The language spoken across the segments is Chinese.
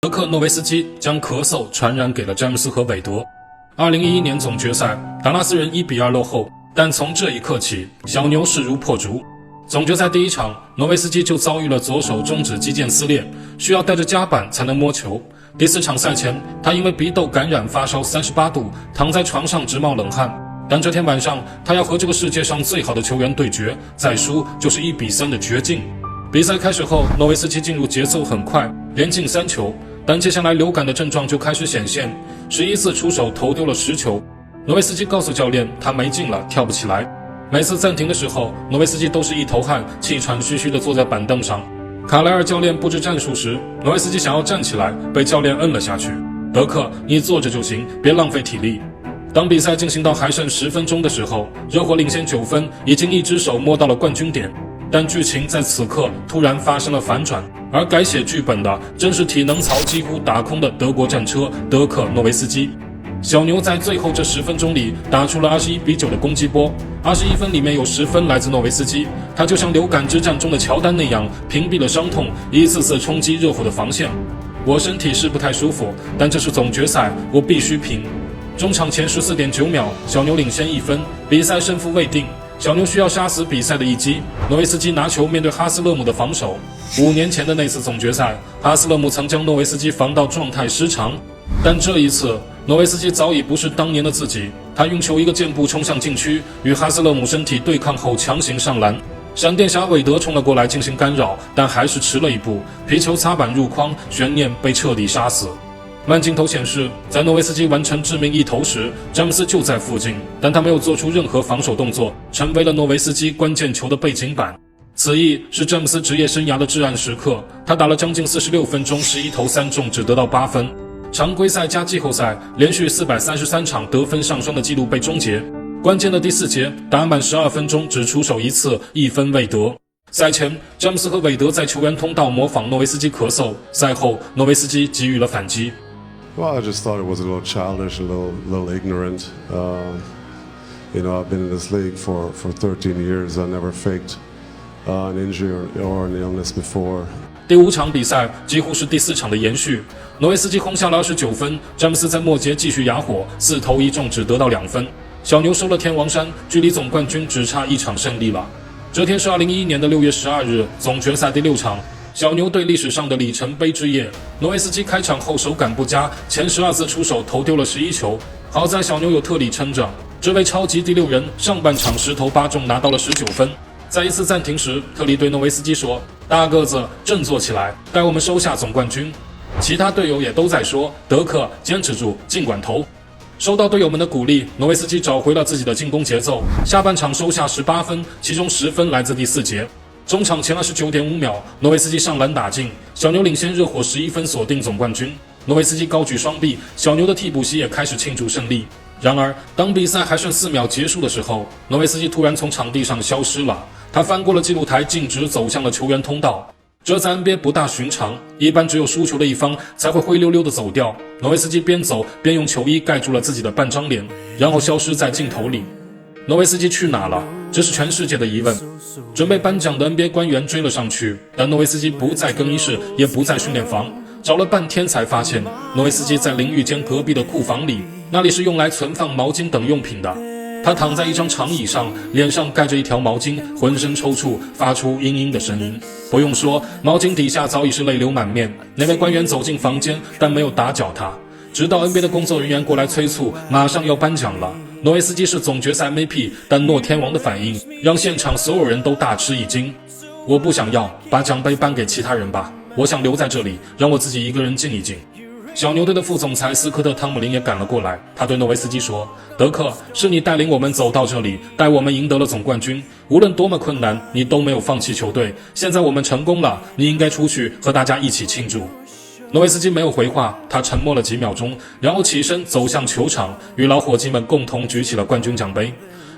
德克诺维斯基将咳嗽传染给了詹姆斯和韦德。2011年总决赛，达拉斯人1-2落后，但从这一刻起，小牛势如破竹。总决赛第一场，诺维斯基就遭遇了左手中指肌腱撕裂，需要带着夹板才能摸球。第4场赛前，他因为鼻窦感染发烧38度，躺在床上直冒冷汗。但这天晚上，他要和这个世界上最好的球员对决，再输就是1-3的绝境。比赛开始后，诺维斯基进入节奏很快，连进3球，但接下来流感的症状就开始显现，11次出手投丢了10球。诺维斯基告诉教练，他没劲了，跳不起来。每次暂停的时候，诺维斯基都是一头汗，气喘吁吁地坐在板凳上。卡莱尔教练布置战术时，诺维斯基想要站起来，被教练摁了下去。德克，你坐着就行，别浪费体力。当比赛进行到还剩10分钟的时候，热火领先9分，已经一只手摸到了冠军点。但剧情在此刻突然发生了反转，而改写剧本的正是体能槽几乎打空的德国战车德克诺维斯基。小牛在最后这10分钟里打出了21-9的攻击波，21分里面有10分来自诺维斯基，他就像流感之战中的乔丹那样屏蔽了伤痛，一次次冲击热火的防线。我身体是不太舒服，但这是总决赛，我必须拼。中场前14.9秒，小牛领先1分，比赛胜负未定。小牛需要杀死比赛的一击，诺维斯基拿球面对哈斯勒姆的防守。5年前的那次总决赛，哈斯勒姆曾将诺维斯基防到状态失常，但这一次，诺维斯基早已不是当年的自己。他运球一个箭步冲向禁区，与哈斯勒姆身体对抗后强行上篮。闪电侠韦德冲了过来进行干扰，但还是迟了一步，皮球擦板入筐，悬念被彻底杀死。慢镜头显示，在诺维斯基完成致命一投时，詹姆斯就在附近，但他没有做出任何防守动作，成为了诺维斯基关键球的背景板。此役是詹姆斯职业生涯的至暗时刻，他打了将近46分钟，11投3中，只得到8分。常规赛加季后赛连续433场得分上双的纪录被终结。关键的第4节，打满12分钟只出手1次，1分未得。赛前，詹姆斯和韦德在球员通道模仿诺维斯基咳嗽，赛后诺维斯基给予了反击。Well, I just thought it was a little childish, a little ignorant. I've been in this league for 13 years. I never faked an injury or an illness before. 第5场比赛几乎是第4场的延续，诺维斯基轰下了29分，詹姆斯在末节继续哑火，4投1中，只得到2分。小牛收了天王山，距离总冠军只差1场胜利了。这天是2011年的6月12日，总决赛第6场。小牛队历史上的里程碑之夜，诺维斯基开场后手感不佳，前12次出手投丢了11球，好在小牛有特里撑着，这位超级第6人上半场10投8中，拿到了19分。在一次暂停时，特里对诺维斯基说：“大个子，振作起来，带我们收下总冠军。”其他队友也都在说：“德克，坚持住，尽管投。”收到队友们的鼓励，诺维斯基找回了自己的进攻节奏，下半场收下18分，其中10分来自第4节。中场前29.5秒，诺维斯基上篮打进，小牛领先热火11分，锁定总冠军。诺维斯基高举双臂，小牛的替补席也开始庆祝胜利。然而，当比赛还剩4秒结束的时候，诺维斯基突然从场地上消失了，他翻过了记录台，径直走向了球员通道。这在 NBA 不大寻常，一般只有输球的一方才会灰溜溜地走掉。诺维斯基边走边用球衣盖住了自己的半张脸，然后消失在镜头里。诺维斯基去哪了？这是全世界的疑问。准备颁奖的 NBA 官员追了上去，但诺维斯基不在更衣室，也不在训练房，找了半天才发现诺维斯基在淋浴间隔壁的库房里，那里是用来存放毛巾等用品的。他躺在一张长椅上，脸上盖着一条毛巾，浑身抽搐，发出嘤嘤的声音。不用说，毛巾底下早已是泪流满面。那位官员走进房间，但没有打搅他，直到 NBA 的工作人员过来催促，马上要颁奖了。诺维斯基是总决赛 MVP， 但诺天王的反应让现场所有人都大吃一惊。我不想要，把奖杯颁给其他人吧，我想留在这里，让我自己一个人静一静。小牛队的副总裁斯科特·汤姆林也赶了过来，他对诺维斯基说：“德克，是你带领我们走到这里，带我们赢得了总冠军，无论多么困难，你都没有放弃球队。现在我们成功了，你应该出去和大家一起庆祝。”诺维斯基没有回话，他沉默了几秒钟，然后起身走向球场，与老伙计们共同举起了冠军奖杯。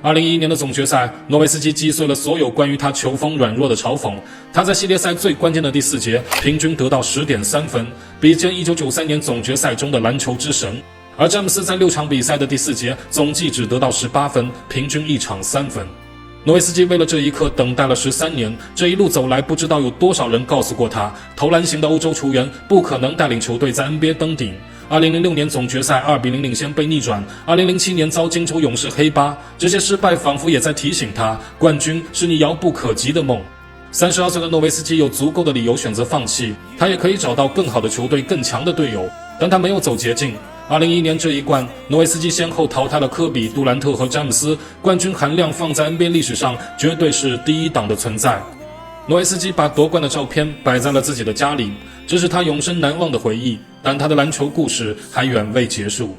2011年的总决赛，诺维斯基击碎了所有关于他球风软弱的嘲讽。他在系列赛最关键的第4节，平均得到10.3分，比肩1993年总决赛中的篮球之神。而詹姆斯在6场比赛的第4节，总计只得到18分，平均1场3分。诺维斯基为了这一刻等待了13年，这一路走来，不知道有多少人告诉过他，投篮型的欧洲球员不可能带领球队在 NBA 登顶。2006年总决赛2-0领先被逆转，2007年遭金州勇士黑八，这些失败仿佛也在提醒他，冠军是你遥不可及的梦。32岁的诺维斯基有足够的理由选择放弃，他也可以找到更好的球队、更强的队友，但他没有走捷径。2011年这一冠，诺维斯基先后淘汰了科比、杜兰特和詹姆斯，冠军含量放在 NBA 历史上绝对是第一档的存在。诺维斯基把夺冠的照片摆在了自己的家里，这是他永生难忘的回忆，但他的篮球故事还远未结束。